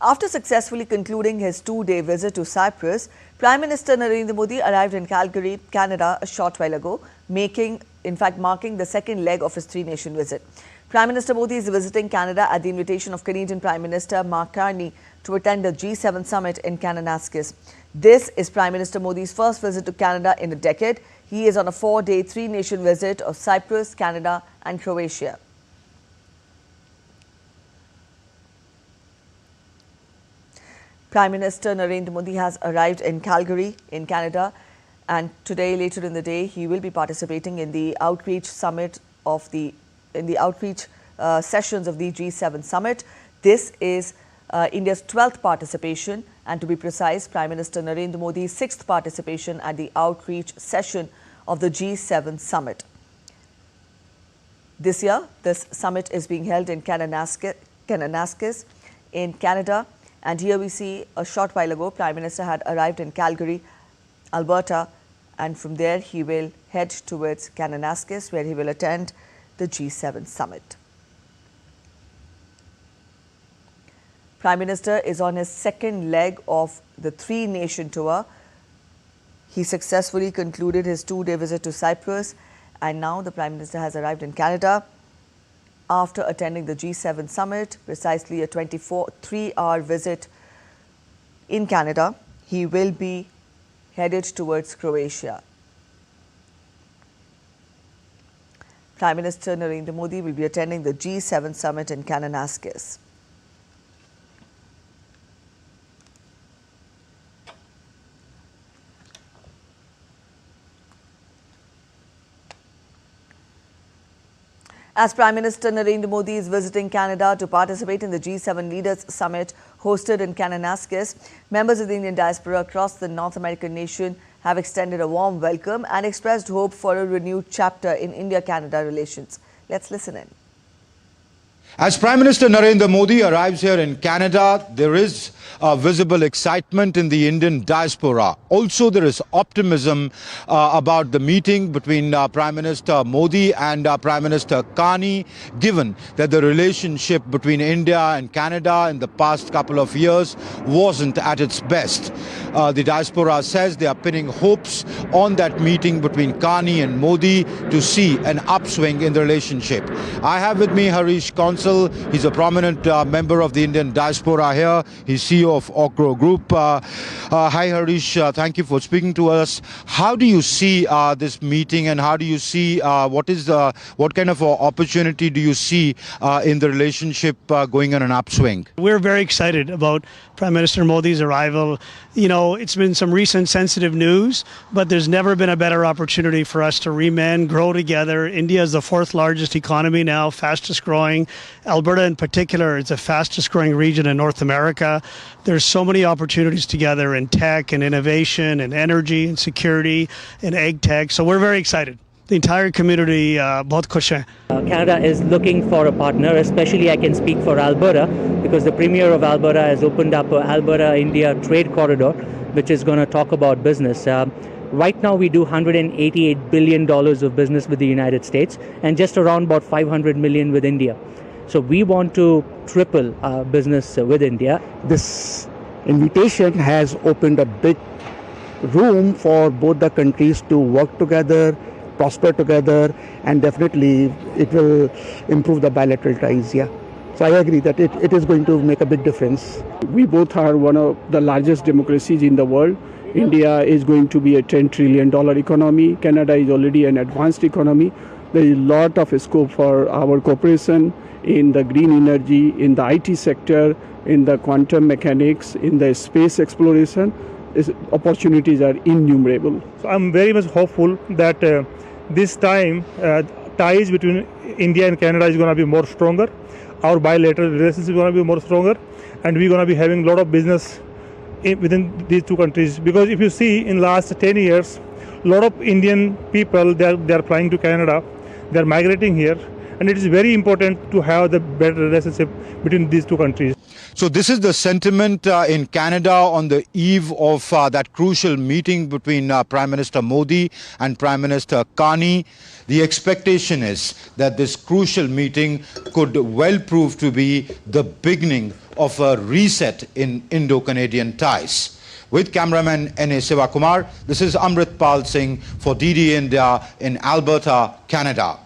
After successfully concluding his two-day visit to Cyprus, Prime Minister Narendra Modi arrived in Calgary, Canada a short while ago, marking the second leg of his three-nation visit. Prime Minister Modi is visiting Canada at the invitation of Canadian Prime Minister Mark Carney to attend the G7 summit in Kananaskis. This is Prime Minister Modi's first visit to Canada in a decade. He is on a four-day, three-nation visit of Cyprus, Canada and Croatia. Prime Minister Narendra Modi has arrived in Calgary in Canada, and today, later in the day, he will be participating in the outreach sessions of the G7 summit. This is India's 12th participation, and to be precise, Prime Minister Narendra Modi's 6th participation at the outreach session of the G7 summit. This year, this summit is being held in Kananaskis in Canada. And here we see a short while ago, Prime Minister had arrived in Calgary, Alberta, and from there he will head towards Kananaskis, where he will attend the G7 summit. Prime Minister is on his second leg of the three-nation tour. He successfully concluded his two-day visit to Cyprus, and now the Prime Minister has arrived in Canada. After attending the G7 summit, precisely a 3-hour visit in Canada, he will be headed towards Croatia. Prime Minister Narendra Modi will be attending the G7 summit in Kananaskis. As Prime Minister Narendra Modi is visiting Canada to participate in the G7 Leaders Summit hosted in Kananaskis, members of the Indian diaspora across the North American nation have extended a warm welcome and expressed hope for a renewed chapter in India-Canada relations. Let's listen in. As Prime Minister Narendra Modi arrives here in Canada, there is visible excitement in the Indian diaspora. Also, there is optimism about the meeting between Prime Minister Modi and Prime Minister Carney, given that the relationship between India and Canada in the past couple of years wasn't at its best. The diaspora says they are pinning hopes on that meeting between Carney and Modi to see an upswing in the relationship. I have with me Harish Consul. He's a prominent member of the Indian diaspora here. He's CEO of Okro Group. Hi Harish, thank you for speaking to us. How do you see this meeting, and how do you see what kind of opportunity do you see in the relationship going on an upswing? We're very excited about Prime Minister Modi's arrival. You know, it's been some recent sensitive news, but there's never been a better opportunity for us to remend, grow together. India is the fourth largest economy now, fastest growing. Alberta in particular is the fastest growing region in North America. There's so many opportunities together in tech and innovation and energy and security and ag tech. So we're very excited. The entire community, bahut khush hai. Canada is looking for a partner, especially I can speak for Alberta, because the Premier of Alberta has opened up a Alberta-India trade corridor, which is going to talk about business. Right now we do $188 billion of business with the United States and just around about $500 million with India. So we want to triple our business with India. This invitation has opened a big room for both the countries to work together, prosper together, and definitely it will improve the bilateral ties. Yeah. So I agree that it is going to make a big difference. We both are one of the largest democracies in the world. India is going to be a $10 trillion economy. Canada is already an advanced economy. There is a lot of scope for our cooperation in the green energy, in the IT sector, in the quantum mechanics, in the space exploration. Opportunities are innumerable. So I'm very much hopeful that this time ties between India and Canada is going to be more stronger. Our bilateral relations is going to be more stronger, and we're going to be having a lot of business within these two countries. Because if you see in last 10 years, a lot of Indian people, they're flying to Canada, they're migrating here, and it is very important to have the better relationship between these two countries. So this is the sentiment in Canada on the eve of that crucial meeting between Prime Minister Modi and Prime Minister Carney. The expectation is that this crucial meeting could well prove to be the beginning of a reset in Indo-Canadian ties. With cameraman N.A. Sivakumar, this is Amrit Pal Singh for DD India in Alberta, Canada.